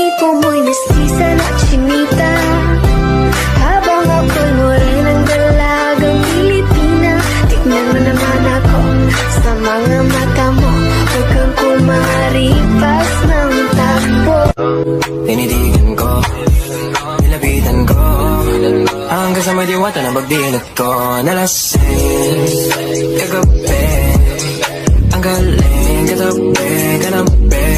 tipo mo'y mestiza na chinita, habang ako'y morenang dalagang Pilipina. Tignan mo naman ako sa mga mata mo, huwag kang kumaripas ng takbo. Tinitigan ko, nilapitan ko, hanggang sa may diwata na pagdilat ko. Nalasing kagabi, ang galing katabi, kanabi.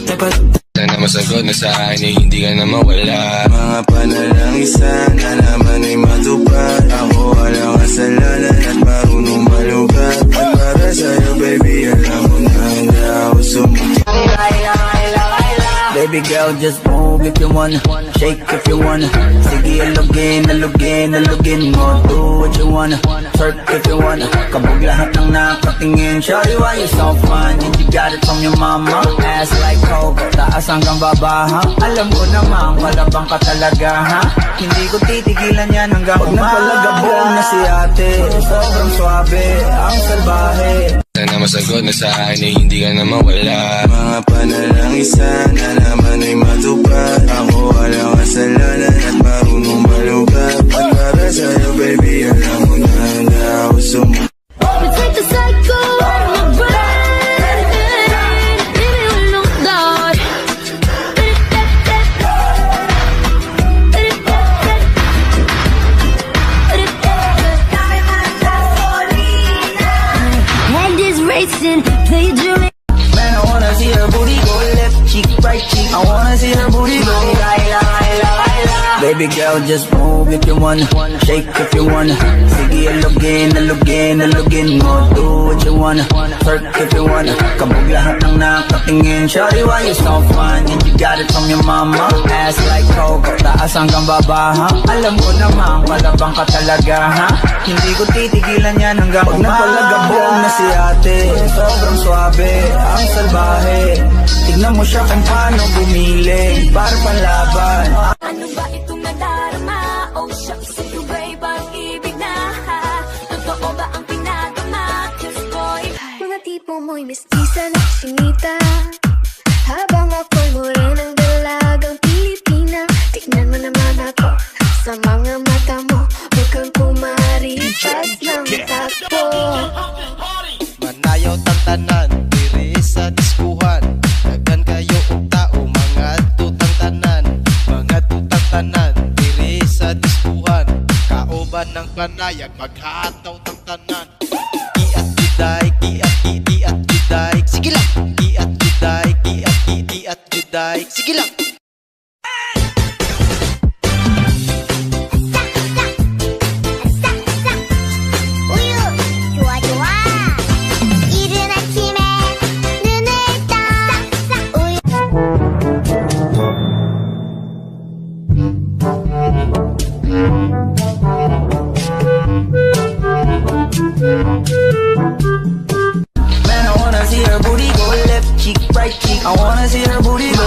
Dapat sana masagot na sa akin ay hindi ka na mawala. Mga panalangin sana naman ay matupad. Ako walang kasalanan at marunong malugat. At para sa'yo baby, alam mo na hindi ako sumusunod. Baby girl, just move if you wanna, shake if you wanna. Sige, alugin, alugin, alugin mo. Do what you wanna, twerk if you wanna. Kabog lahat ng nakatingin. Shawty, why you so fun? And you got it from your mama. Ass like Coco, taas hanggang baba, ha? Alam ko naman, malabang ka talaga, ha? Hindi ko titigilan yan hanggang umaga. Pag napalagabong na si ate, sobrang swabe, ang salbahe. Sana masagot na sa akin ay hindi ka na mawala. Mga panalangin sana naman ay matupad. Ako walang kasalanan at marunong malugat. At para sa'yo baby, alam mo na hindi ako sumusunod. You take the psycho out of my brain, baby, we don't die. Head is racing, daydreaming. Man, I wanna see her booty go left cheek, right cheek. I wanna see her booty go Baby girl, just move if you wanna, shake if you wanna. Sige, alugin, alugin, alugin mo. Do what you wanna, twerk if you wanna. Kabog lahat ng nakatingin. Shawty, why you so fun? And you got it from your mama. Ass like Coco, taas hanggang baba, ha? Alam ko naman, malabang ka talaga, ha? Hindi ko titigilan yan hanggang umaga. Pag napalagabong na si ate, sobrang swabe, ang salbahe. Tignan mo siya kung paano bumili, para panlaban. Ano ba itong nadarama? Oh shucks, ito ba'y pag-ibig na? Totoo ba ang pinagama? Cause boy, mga tipo mo'y mestiza na chinita, habang ako'y morenang dalagang Pilipina. Tignan mo naman ako sa mga mata mo, huwag kang kumaripas ng takbo. Manayaw tantanan, diri sa diskuhan. Dagan kayo og tao, mga tutang tanan. Mga tutang tanan, diri sa diskuhan. Kauban ng panayag, maghataw tang tanan. Giat juday, giat giat juday. Sige lang, giat juday, giat giat juday. Sige lang. Man, I wanna see her booty go left cheek, right cheek. I wanna see her booty go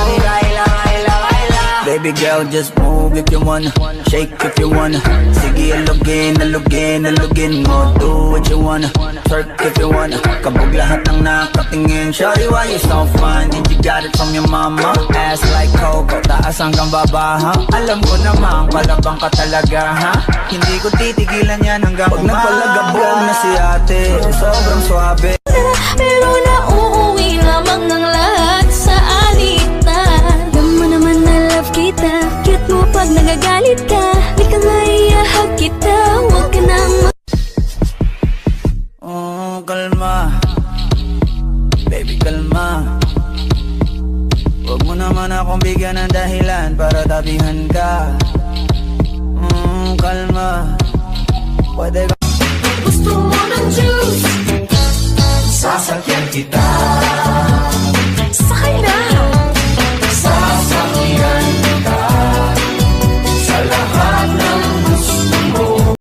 Baby girl, just move if you wanna, shake if you wanna. Sige, alugin, alugin, alugin mo. Do what you wanna, twerk if you wanna. Kabog lahat ng nakatingin. Shawty, why you so fun? And you got it from your mama. Ass like Coco, taas hanggang baba, ha? Alam ko naman, palabang ka talaga, ha? Hindi ko titigilan yan hanggang umaga. Pag napalagabong na si ate, sobrang swabe. Pero nauuwi lamang ng lahat sa alitan. Alam mo naman na love kita, cute mo pag nagagalit ka. Di ka maiyahag kita, huwag ka nang Kalma, baby kalma. Huwag mo naman akong bigyan ng dahilan para tabihan ka. Kalma, pwede ka. gusto mo ng juice. Sasakyan kita.